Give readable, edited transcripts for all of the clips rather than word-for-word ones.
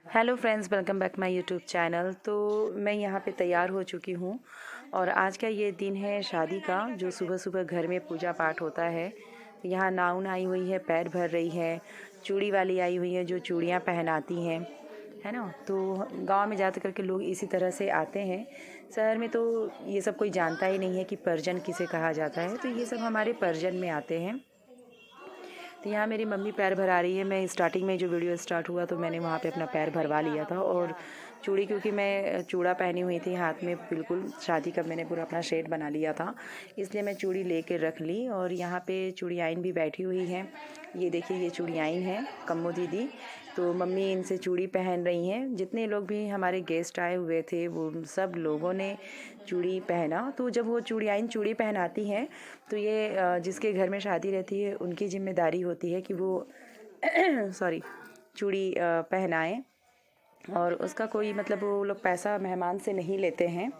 Hello friends, welcome back my YouTube channel. तो मैं यहाँ पे तैयार हो चुकी हूँ और आज का ये दिन है शादी का, जो सुबह सुबह घर में पूजा पाठ होता है। यहाँ नाउन आई हुई है, पैर भर रही है। चूड़ी वाली आई हुई है जो चूड़ियाँ पहनाती हैं, है ना। तो गांव में ज़्यादा करके लोग इसी तरह से आते हैं। शहर में तो ये सब कोई जानता ही नहीं है कि परजन किसे कहा जाता है, तो ये सब हमारे परजन में आते हैं। तो यहाँ मेरी मम्मी पैर भरा रही है। मैं स्टार्टिंग में जो वीडियो स्टार्ट हुआ तो मैंने वहाँ पे अपना पैर भरवा लिया था। और चूड़ी, क्योंकि मैं चूड़ा पहनी हुई थी हाथ में, बिल्कुल शादी का मैंने पूरा अपना शेड बना लिया था, इसलिए मैं चूड़ी लेके रख ली। और यहाँ पे चूड़ियाइन भी बैठी हुई हैं। ये देखिए, ये चूड़ियाइन है कम्मो दीदी। तो मम्मी इनसे चूड़ी पहन रही हैं। जितने लोग भी हमारे गेस्ट आए हुए थे वो सब लोगों ने चूड़ी पहना। तो जब वो चूड़ियाइन चूड़ी पहनाती हैं तो ये जिसके घर में शादी रहती है उनकी जिम्मेदारी होती है कि वो सॉरी चूड़ी पहनाएं। और उसका कोई मतलब, वो लोग पैसा मेहमान से नहीं लेते हैं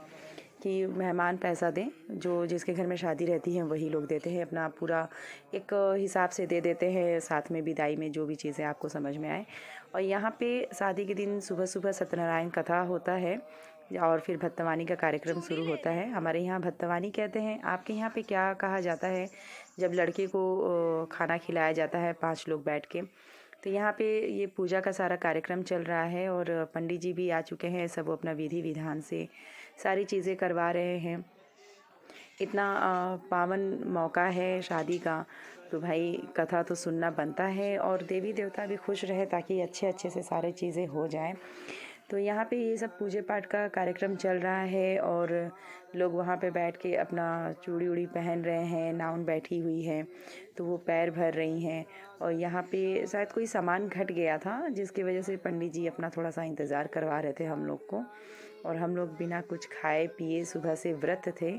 कि मेहमान पैसा दें। जो जिसके घर में शादी रहती है वही लोग देते हैं, अपना पूरा एक हिसाब से दे देते हैं, साथ में विदाई में जो भी चीज़ें आपको समझ में आए। और यहाँ पे शादी के दिन सुबह सुबह सत्यनारायण कथा होता है और फिर भत्तवानी का कार्यक्रम शुरू होता है। हमारे यहाँ भत्तवानी कहते हैं, आपके यहाँ पे क्या कहा जाता है जब लड़के को खाना खिलाया जाता है 5 लोग बैठ के। तो यहाँ पे ये पूजा का सारा कार्यक्रम चल रहा है और पंडित जी भी आ चुके हैं। सब अपना विधि विधान से सारी चीज़ें करवा रहे हैं। इतना पावन मौका है शादी का, तो भाई कथा तो सुनना बनता है और देवी देवता भी खुश रहे ताकि अच्छे अच्छे से सारी चीज़ें हो जाएं। तो यहाँ पे ये सब पूजा पाठ का कार्यक्रम चल रहा है और लोग वहाँ पे बैठ के अपना चूड़ी उड़ी पहन रहे हैं। नाउन बैठी हुई है तो वो पैर भर रही हैं। और यहाँ पे शायद कोई सामान घट गया था जिसकी वजह से पंडित जी अपना थोड़ा सा इंतज़ार करवा रहे थे हम लोग को। और हम लोग बिना कुछ खाए पिए सुबह से व्रत थे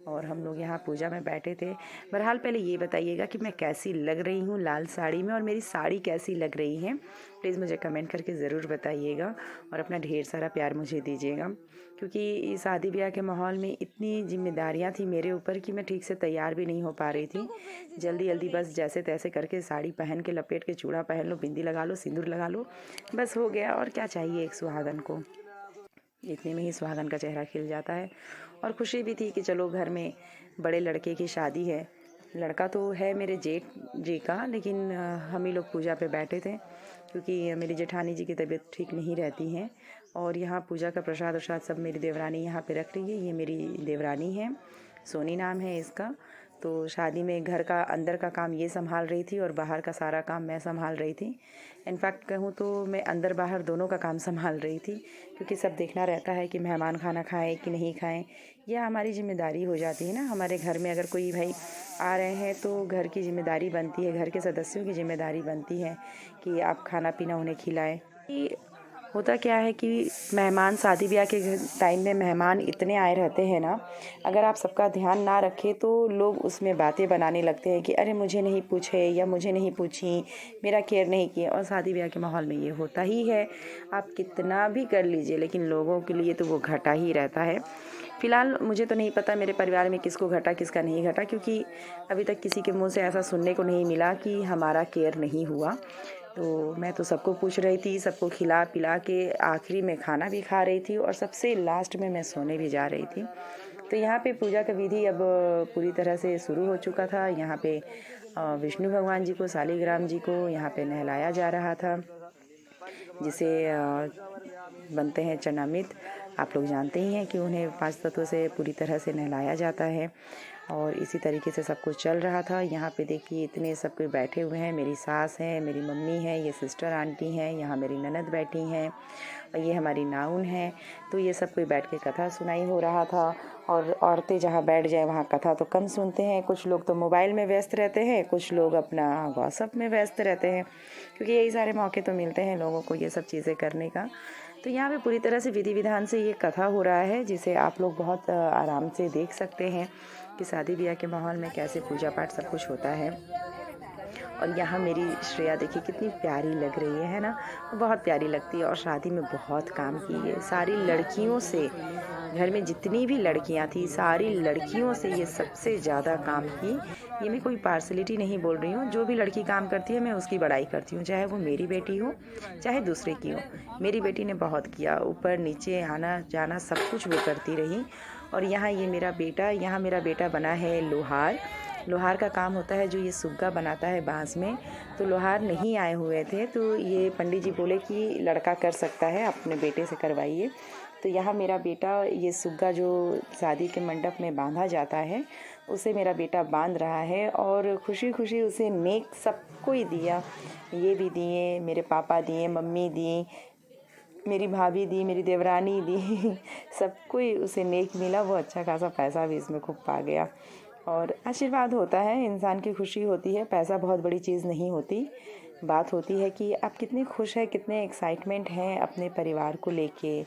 और हम लोग यहाँ पूजा में बैठे थे। बहरहाल पहले ये बताइएगा कि मैं कैसी लग रही हूँ लाल साड़ी में, और मेरी साड़ी कैसी लग रही है, प्लीज़ मुझे कमेंट करके ज़रूर बताइएगा और अपना ढेर सारा प्यार मुझे दीजिएगा। क्योंकि शादी ब्याह के माहौल में इतनी जिम्मेदारियाँ थी मेरे ऊपर कि मैं ठीक से तैयार भी नहीं हो पा रही थी। जल्दी जल्दी बस जैसे तैसे करके साड़ी पहन के लपेट के चूड़ा पहन लो, बिंदी लगा लो, सिंदूर लगा लो, बस हो गया। और क्या चाहिए एक सुहागन को, इतने में ही सुहागन का चेहरा खिल जाता है। और खुशी भी थी कि चलो घर में बड़े लड़के की शादी है। लड़का तो है मेरे जेठ जी का, लेकिन हम ही लोग पूजा पे बैठे थे क्योंकि मेरी जेठानी जी की तबीयत ठीक नहीं रहती है। और यहाँ पूजा का प्रसाद वरसाद सब मेरी देवरानी यहाँ पे रख रही है। ये मेरी देवरानी है, सोनी नाम है इसका। तो शादी में घर का अंदर का काम ये संभाल रही थी और बाहर का सारा काम मैं संभाल रही थी। इनफैक्ट कहूँ तो मैं अंदर बाहर दोनों का काम संभाल रही थी, क्योंकि सब देखना रहता है कि मेहमान खाना खाएं कि नहीं खाएं। यह हमारी जिम्मेदारी हो जाती है ना। हमारे घर में अगर कोई भाई आ रहे हैं तो घर की जिम्मेदारी बनती है, घर के सदस्यों की जिम्मेदारी बनती है कि आप खाना पीना उन्हें खिलाएं। होता क्या है कि मेहमान, शादी ब्याह के टाइम में मेहमान इतने आए रहते हैं ना, अगर आप सबका ध्यान ना रखें तो लोग उसमें बातें बनाने लगते हैं कि अरे मुझे नहीं पूछे या मुझे नहीं पूछी, मेरा केयर नहीं किया। और शादी ब्याह के माहौल में ये होता ही है। आप कितना भी कर लीजिए लेकिन लोगों के लिए तो वो घटा ही रहता है। फ़िलहाल मुझे तो नहीं पता मेरे परिवार में किसको घटा किसका नहीं घटा, क्योंकि अभी तक किसी के मुंह से ऐसा सुनने को नहीं मिला कि हमारा केयर नहीं हुआ। तो मैं तो सबको पूछ रही थी, सबको खिला पिला के आखिरी में खाना भी खा रही थी और सबसे लास्ट में मैं सोने भी जा रही थी। तो यहाँ पे पूजा का विधि अब पूरी तरह से शुरू हो चुका था। यहाँ पे विष्णु भगवान जी को, शालिग्राम जी को यहाँ पे नहलाया जा रहा था, जिसे बनते हैं चरणामृत। आप लोग जानते ही हैं कि उन्हें 5 तत्वों से पूरी तरह से नहलाया जाता है। और इसी तरीके से सब कुछ चल रहा था। यहाँ पे देखिए इतने सब कोई बैठे हुए हैं। मेरी सास है, मेरी मम्मी है, ये सिस्टर आंटी हैं, यहाँ मेरी ननद बैठी हैं और ये हमारी नाउन है। तो ये सब कोई बैठ के कथा सुनाई हो रहा था। और औरतें जहाँ बैठ जाए वहाँ कथा तो कम सुनते हैं। कुछ लोग तो मोबाइल में व्यस्त रहते हैं, कुछ लोग अपना व्हाट्सएप में व्यस्त रहते हैं, क्योंकि यही सारे मौके तो मिलते हैं लोगों को ये सब चीज़ें करने का। तो यहाँ पे पूरी तरह से विधि विधान से ये कथा हो रहा है, जिसे आप लोग बहुत आराम से देख सकते हैं कि शादी ब्याह के माहौल में कैसे पूजा पाठ सब कुछ होता है। और यहाँ मेरी श्रेया देखिए कितनी प्यारी लग रही है ना, बहुत प्यारी लगती है। और शादी में बहुत काम की है, सारी लड़कियों से, घर में जितनी भी लड़कियां थी सारी लड़कियों से ये सबसे ज़्यादा काम की। ये मैं कोई पार्सलिटी नहीं बोल रही हूँ, जो भी लड़की काम करती है मैं उसकी बड़ाई करती हूँ, चाहे वो मेरी बेटी हो चाहे दूसरे की हो। मेरी बेटी ने बहुत किया, ऊपर नीचे आना जाना सब कुछ वो करती रही। और यहाँ ये मेरा बेटा, यहाँ मेरा बेटा बना है लोहार। लोहार का काम होता है जो ये सुग्गा बनाता है बांस में। तो लोहार नहीं आए हुए थे तो ये पंडित जी बोले कि लड़का कर सकता है, अपने बेटे से करवाइए। तो यहाँ मेरा बेटा ये सुग्गा जो शादी के मंडप में बांधा जाता है उसे मेरा बेटा बांध रहा है। और खुशी खुशी उसे नेक सबको ही दिया, ये भी दिए, मेरे पापा दिए, मम्मी दी, मेरी भाभी दी, मेरी देवरानी दी सबको ही उसे नेक मिला। वो अच्छा खासा पैसा भी इसमें खूब पा गया। और आशीर्वाद होता है, इंसान की खुशी होती है, पैसा बहुत बड़ी चीज़ नहीं होती। बात होती है कि आप कितने खुश हैं, कितने एक्साइटमेंट हैं अपने परिवार को लेके।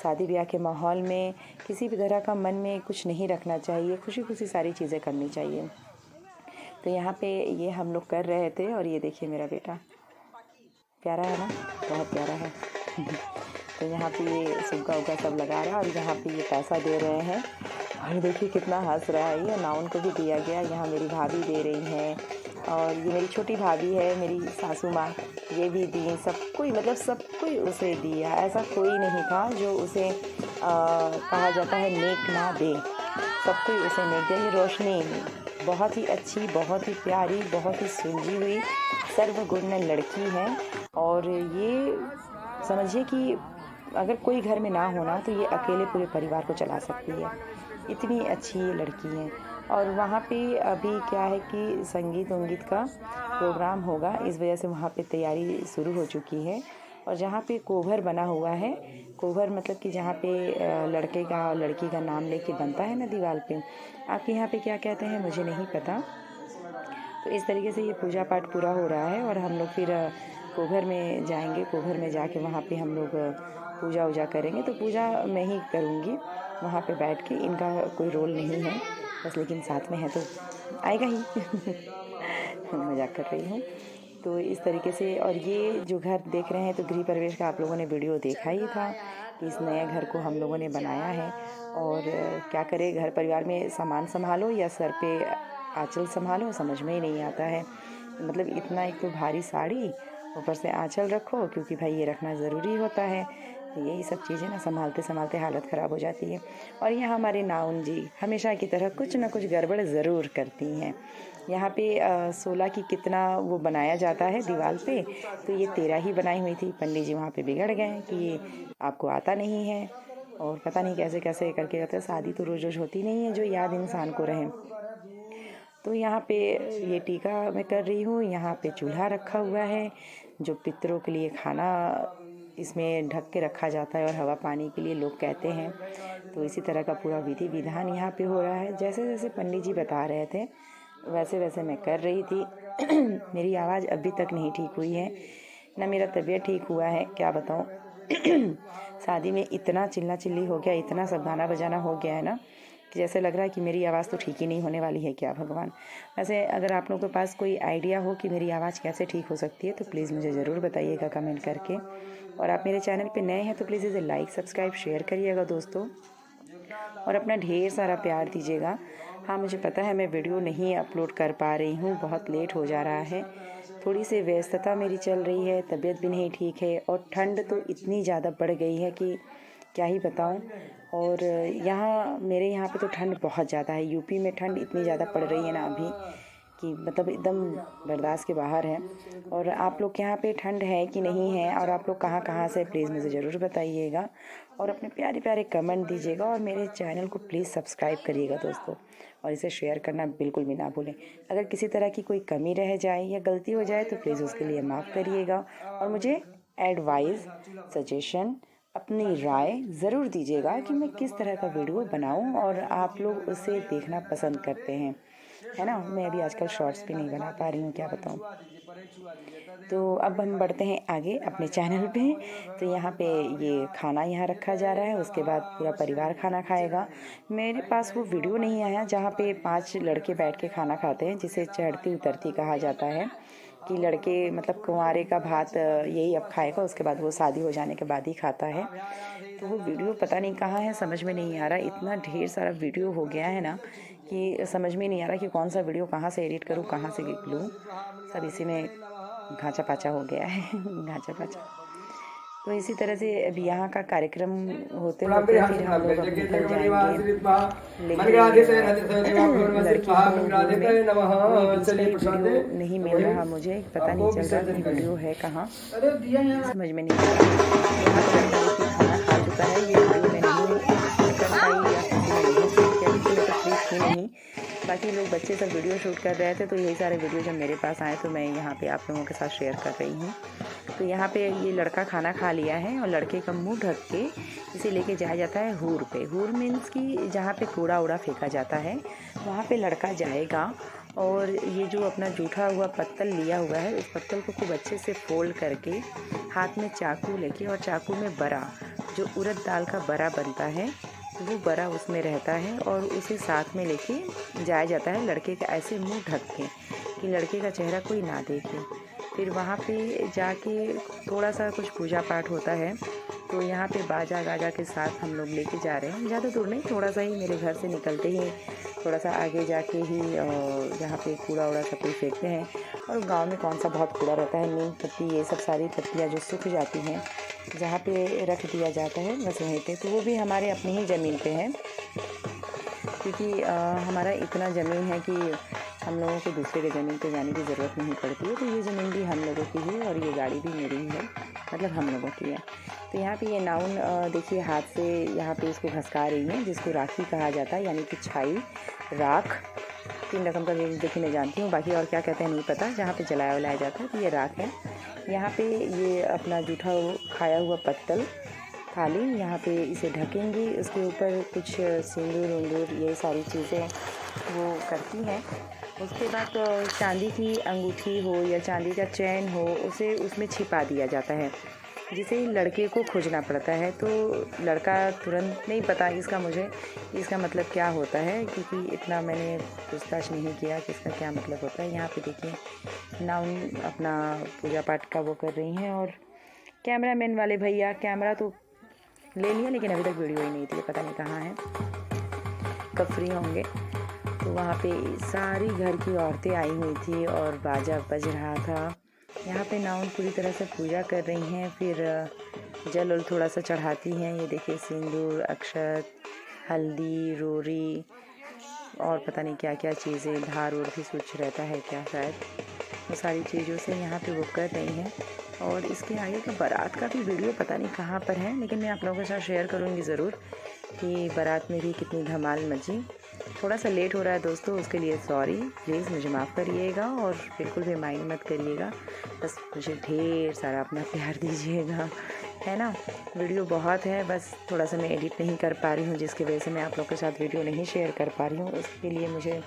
शादी ब्याह के माहौल में किसी भी तरह का मन में कुछ नहीं रखना चाहिए, खुशी खुशी सारी चीज़ें करनी चाहिए। तो यहाँ पे ये हम लोग कर रहे थे। और ये देखिए मेरा बेटा, प्यारा है ना, बहुत प्यारा है तो यहाँ पे ये सुग्गा उग्गा सब लगा रहा है और यहाँ पे ये पैसा दे रहे हैं। और देखिए कितना हंस रहा है। ये नाउन को भी दिया गया, यहाँ मेरी भाभी दे रही हैं और ये मेरी छोटी भाभी है, मेरी सासू माँ, ये भी दी। सबको ही, मतलब सबको ही उसे दिया, ऐसा कोई नहीं था जो उसे कहा जाता है नेक ना दे, सबको ही उसे नेक दिया। ये रोशनी बहुत ही अच्छी, बहुत ही प्यारी, बहुत ही सुलझी हुई सर्वगुण लड़की है। और ये समझिए कि अगर कोई घर में ना होना तो ये अकेले पूरे परिवार को चला सकती है, इतनी अच्छी ये लड़की है। और वहाँ पे अभी क्या है कि संगीत उंगीत का प्रोग्राम होगा, इस वजह से वहाँ पे तैयारी शुरू हो चुकी है। और जहाँ पे कोभर बना हुआ है, कोभर मतलब कि जहाँ पे लड़के का और लड़की का नाम लेके बनता है ना दीवार पे, आपके यहाँ पे क्या कहते हैं मुझे नहीं पता। तो इस तरीके से ये पूजा पाठ पूरा हो रहा है और हम लोग फिर कोभर में जाएंगे। कोभर में जाके वहाँ पे हम लोग पूजा वूजा करेंगे। तो पूजा मैं ही करूँगी वहाँ पे बैठ के, इनका कोई रोल नहीं है बस, लेकिन साथ में है तो आएगा ही मजाक कर रही हूँ। तो इस तरीके से, और ये जो घर देख रहे हैं तो गृह प्रवेश का आप लोगों ने वीडियो देखा ही था कि इस नए घर को हम लोगों ने बनाया है। और क्या करें, घर परिवार में सामान संभालो या सर पे आंचल संभालो, समझ में ही नहीं आता है। मतलब इतना, एक तो भारी साड़ी, ऊपर से आंचल रखो, क्योंकि भाई ये रखना ज़रूरी होता है। यही सब चीज़ें ना संभालते संभालते हालत ख़राब हो जाती है। और यहाँ हमारे नाउन जी हमेशा की तरह कुछ ना कुछ गड़बड़ ज़रूर करती हैं। यहाँ पे 16 की कितना वो बनाया जाता है दीवार पे, तो ये 13 ही बनाई हुई थी। पंडित जी वहाँ पे बिगड़ गए कि ये आपको आता नहीं है, और पता नहीं कैसे कैसे करके रहता है। शादी तो रोज़ रोज़ होती नहीं है जो याद इंसान को रहे। तो यहाँ पे ये टीका मैं कर रही हूँ। यहाँ पे चूल्हा रखा हुआ है जो पितरों के लिए खाना इसमें ढक के रखा जाता है और हवा पानी के लिए लोग कहते हैं। तो इसी तरह का पूरा विधि विधान यहाँ पे हो रहा है। जैसे जैसे पंडित जी बता रहे थे वैसे वैसे मैं कर रही थी मेरी आवाज़ अभी तक नहीं ठीक हुई है, ना मेरा तबीयत ठीक हुआ है, क्या बताऊँ शादी में इतना चिल्ला चिल्ली हो गया, इतना सब गाना बजाना हो गया है ना कि जैसे लग रहा है कि मेरी आवाज़ तो ठीक ही नहीं होने वाली है क्या भगवान। वैसे अगर आप लोगों के पास कोई आइडिया हो कि मेरी आवाज़ कैसे ठीक हो सकती है तो प्लीज़ मुझे ज़रूर बताइएगा कमेंट करके। और आप मेरे चैनल पे नए हैं तो प्लीज़ इसे लाइक सब्सक्राइब शेयर करिएगा दोस्तों, और अपना ढेर सारा प्यार दीजिएगा। हाँ, मुझे पता है मैं वीडियो नहीं अपलोड कर पा रही हूँ, बहुत लेट हो जा रहा है, थोड़ी सी व्यस्तता मेरी चल रही है, तबीयत भी नहीं ठीक है और ठंड तो इतनी ज़्यादा बढ़ गई है कि क्या ही बताऊँ। और यहाँ मेरे यहाँ पे तो ठंड बहुत ज़्यादा है, यूपी में ठंड इतनी ज़्यादा पड़ रही है ना अभी कि मतलब एकदम बर्दाश्त के बाहर है। और आप लोग के यहाँ पे ठंड है कि नहीं है, और आप लोग कहाँ कहाँ से, प्लीज़ मुझे ज़रूर बताइएगा और अपने प्यारे प्यारे कमेंट दीजिएगा। और मेरे चैनल को प्लीज़ सब्सक्राइब करिएगा दोस्तों, और इसे शेयर करना बिल्कुल भी ना भूलें। अगर किसी तरह की कोई कमी रह जाए या गलती हो जाए तो प्लीज़ उसके लिए माफ़ करिएगा, और मुझे एडवाइस, सजेशन, अपनी राय ज़रूर दीजिएगा कि मैं किस तरह का वीडियो बनाऊं और आप लोग उसे देखना पसंद करते हैं, है ना। मैं अभी आजकल शॉर्ट्स भी नहीं बना पा रही हूँ, क्या बताऊँ। तो अब हम बढ़ते हैं आगे अपने चैनल पे। तो यहाँ पे ये खाना यहाँ रखा जा रहा है, उसके बाद पूरा परिवार खाना खाएगा। मेरे पास वो वीडियो नहीं आया जहाँ पे 5 लड़के बैठ के खाना खाते हैं, जिसे चढ़ती उतरती कहा जाता है। कि लड़के मतलब कुंवारे का भात यही अब खाएगा, उसके बाद वो शादी हो जाने के बाद ही खाता है। तो वो वीडियो पता नहीं कहाँ है, समझ में नहीं आ रहा। इतना ढेर सारा वीडियो हो गया है ना कि समझ में नहीं आ रहा कि कौन सा वीडियो कहाँ से एडिट करूँ, कहाँ से लूँ। सब इसी में घाचा पाचा हो गया है घाचा पाचा। तो इसी तरह से अब यहाँ का कार्यक्रम होते होते फिर हम लोग अब निकल जाएंगे लेके लड़की को घूर में। बीच में वीडियो नहीं मिल रहा, मुझे पता नहीं चल रहा कि वीडियो है कहाँ, समझ में नहीं आ रहा। यहाँ पे लड़का देखिए खाना खा चुका है। ये वीडियो में नहीं कर पाई या किसी ने नहीं शूट किया क्योंकि मैं तो फ्री थी नहीं। बाकी लोग बच्चे सब वीडियो शूट कर रहे थे, तो यही सारे वीडियो जब मेरे पास आए तो मैं यहाँ पे आप लोगों के साथ शेयर कर रही हूँ। तो यहाँ पे ये लड़का खाना खा लिया है और लड़के का मुंह ढक के इसे लेके जाया जाता है हूर पे। हूर मीन्स कि जहाँ पे कूड़ा उड़ा फेंका जाता है वहाँ पे लड़का जाएगा और ये जो अपना जूठा हुआ पत्तल लिया हुआ है उस पत्तल को खूब अच्छे से फोल्ड करके हाथ में चाकू लेके, और चाकू में बड़ा जो उड़द दाल का बड़ा बनता है वो बड़ा उसमें रहता है और उसे साथ में लेके जाया जाता है लड़के का ऐसे मुंह ढक के कि लड़के का चेहरा कोई ना देखे। फिर वहाँ पे जाके थोड़ा सा कुछ पूजा पाठ होता है। तो यहाँ पे बाजा गाजा के साथ हम लोग लेके जा रहे हैं, ज़्यादा दूर नहीं, थोड़ा सा ही, मेरे घर से निकलते ही थोड़ा सा आगे जाके ही जहाँ पे कूड़ा उड़ा सब कुछ फेंकते हैं। और गांव में कौन सा बहुत कूड़ा रहता है, नीम पत्ती ये सब सारी पत्तियाँ जो सूख जाती हैं जहाँ पे रख दिया जाता है बस वहीं पे। तो वो भी हमारे अपनी ही ज़मीन पे है क्योंकि हमारा इतना ज़मीन है कि हम लोगों को दूसरे के ज़मीन पे जाने की ज़रूरत नहीं पड़ती है। तो ये ज़मीन भी हम लोगों की है और ये गाड़ी भी मेरी ही है, मतलब हम लोगों की है। तो यहाँ पे ये नाउन देखिए हाथ से यहाँ पे इसको घसका रही है, जिसको राखी कहा जाता है, यानी कि छाई, राख। 3 रकम का देखिए मैं जानती हूँ, बाकी और क्या कहते हैं नहीं पता। जहाँ पे जलाया वलाया जाता है तो ये राख है। यहाँ पे ये अपना जूठा खाया हुआ पत्तल थाली, यहाँ पे इसे ढकेंगी, उसके ऊपर कुछ सिंदूर उंदूर ये सारी चीज़ें वो करती हैं। उसके बाद चांदी की अंगूठी हो या चांदी का चैन हो उसे उसमें छिपा दिया जाता है, जिसे लड़के को खोजना पड़ता है। तो लड़का तुरंत नहीं पता इसका मुझे इसका मतलब क्या होता है, क्योंकि इतना मैंने पूछताछ नहीं किया कि इसका क्या मतलब होता है। यहाँ पे देखिए नाउन अपना पूजा पाठ का वो कर रही हैं और कैमरामैन वाले भैया कैमरा तो ले लिया लेकिन अभी तक वीडियो ही नहीं थी, पता नहीं कहाँ है, कब फ्री होंगे। तो वहाँ पे सारी घर की औरतें आई हुई थी और बाजा बज रहा था। यहाँ पे नाउन पूरी तरह से पूजा कर रही हैं, फिर जल उल थोड़ा सा चढ़ाती हैं। ये देखिए सिंदूर, अक्षत, हल्दी, रोरी और पता नहीं क्या क्या चीज़ें, धार और भी कुछ रहता है क्या शायद, वो सारी चीज़ों से यहाँ पे वो कर रही हैं। और इसके आगे तो बारात का भी वीडियो पता नहीं कहाँ पर है, लेकिन मैं आप लोगों के साथ शेयर करूँगी ज़रूर कि बारात में भी कितनी धमाल मची। थोड़ा सा लेट हो रहा है दोस्तों, उसके लिए सॉरी, प्लीज़ मुझे माफ़ करिएगा और बिल्कुल भी माइंड मत करिएगा। बस मुझे ढेर सारा अपना प्यार दीजिएगा, है ना। वीडियो बहुत है, बस थोड़ा सा मैं एडिट नहीं कर पा रही हूँ, जिसकी वजह से मैं आप लोग के साथ वीडियो नहीं शेयर कर पा रही हूँ। उसके लिए मुझे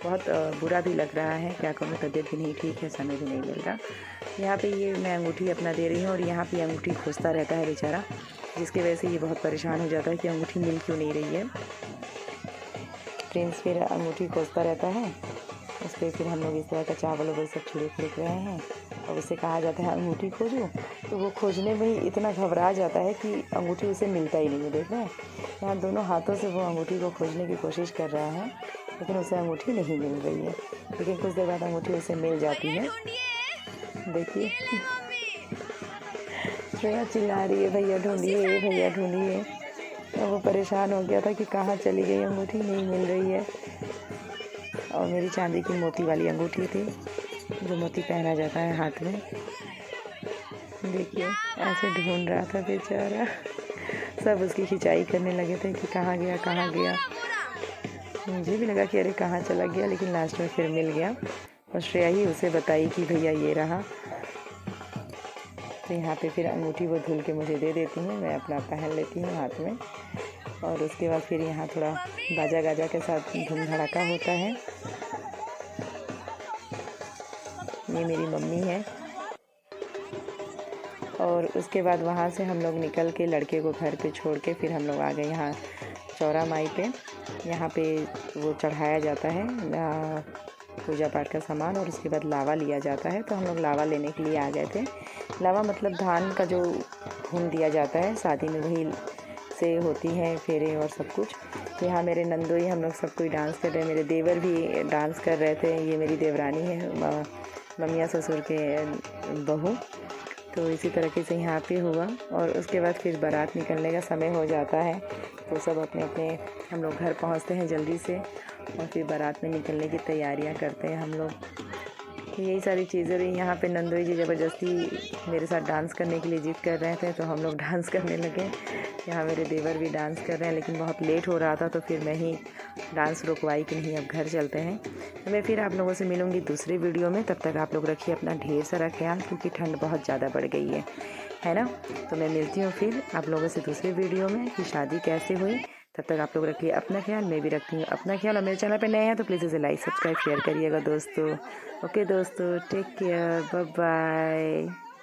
बहुत बुरा भी लग रहा है, क्या कहूँ, तबीयत भी नहीं ठीक है, समय भी नहीं मिल रहा। यहाँ पे ये मैं अंगूठी अपना दे रही हूँ और यहाँ पे अंगूठी खोजता रहता है बेचारा, जिसकी वजह से ये बहुत परेशान हो जाता है कि अंगूठी मिल क्यों नहीं रही है। प्रिंस फिर अंगूठी खोजता रहता है, उस पर फिर हम लोग इस तरह का चावल वगैरह सब छिड़क छिड़क रहे हैं और उससे कहा जाता है अंगूठी खोजो। तो वो खोजने में ही इतना घबरा जाता है कि अंगूठी उसे मिलता ही नहीं है। देख रहे हैं, यहाँ दोनों हाथों से वो अंगूठी को खोजने की कोशिश कर रहा है, लेकिन उसे अंगूठी नहीं मिल रही है। लेकिन कुछ देर बाद अंगूठी उसे मिल जाती है। देखिए श्रेया चिल्ला रही है, भैया ढूंढिए, भैया ढूंढिए। और वो परेशान हो गया था कि कहाँ चली गई, अंगूठी नहीं मिल रही है। और मेरी चांदी की मोती वाली अंगूठी थी, जो मोती पहना जाता है हाथ में। देखिए ऐसे ढूंढ रहा था बेचारा, सब उसकी खिंचाई करने लगे थे कि कहाँ गया, कहाँ गया। मुझे भी लगा कि अरे कहाँ चला गया, लेकिन लास्ट में फिर मिल गया और श्रेया ही उसे बताई कि भैया ये रहा। तो यहाँ पे फिर अंगूठी वो धुल के मुझे दे देती हैं, मैं अपना पहन लेती हूँ हाथ में। और उसके बाद फिर यहाँ थोड़ा बाजा गाजा के साथ धूम धड़ाका होता है। ये मेरी मम्मी है। और उसके बाद वहाँ से हम लोग निकल के लड़के को घर पे छोड़ के फिर हम लोग आ गए यहाँ चौरा माई पे। यहाँ पे वो चढ़ाया जाता है पूजा पाठ का सामान और उसके बाद लावा लिया जाता है। तो हम लोग लावा लेने के लिए आ गए थे। लावा मतलब धान का जो भून दिया जाता है शादी में, वही से होती हैं फेरे और सब कुछ। तो यहाँ मेरे नंदोई हम लोग सब कोई डांस कर रहे हैं, मेरे देवर भी डांस कर रहे थे। ये मेरी देवरानी है, ममिया ससुर के बहू। तो इसी तरीके से यहाँ पे हुआ और उसके बाद फिर बारात निकलने का समय हो जाता है। तो सब अपने अपने हम लोग घर पहुँचते हैं जल्दी से और फिर बारात में निकलने की तैयारियाँ करते हैं हम लोग। तो यही सारी चीज़ें रही। यहाँ पे नंदोई जी ज़बरदस्ती मेरे साथ डांस करने के लिए ज़िद कर रहे थे, तो हम लोग डांस करने लगे। यहाँ मेरे देवर भी डांस कर रहे हैं, लेकिन बहुत लेट हो रहा था तो फिर मैं ही डांस रुकवाई कि नहीं अब घर चलते हैं। तो मैं फिर आप लोगों से मिलूँगी दूसरे वीडियो में। तब तक आप लोग रखिए अपना ढेर सारा ख्याल, क्योंकि ठंड बहुत ज़्यादा बढ़ गई है ना। तो मैं मिलती हूँ फिर आप लोगों से दूसरे वीडियो में कि शादी कैसे हुई। तब तक आप लोग रखिए अपना ख्याल, मैं भी रखती हूँ अपना ख्याल। और मेरे चैनल पे नए हैं तो प्लीज़ इसे लाइक सब्सक्राइब शेयर करिएगा दोस्तों। ओके दोस्तों, टेक केयर, बाय बाय।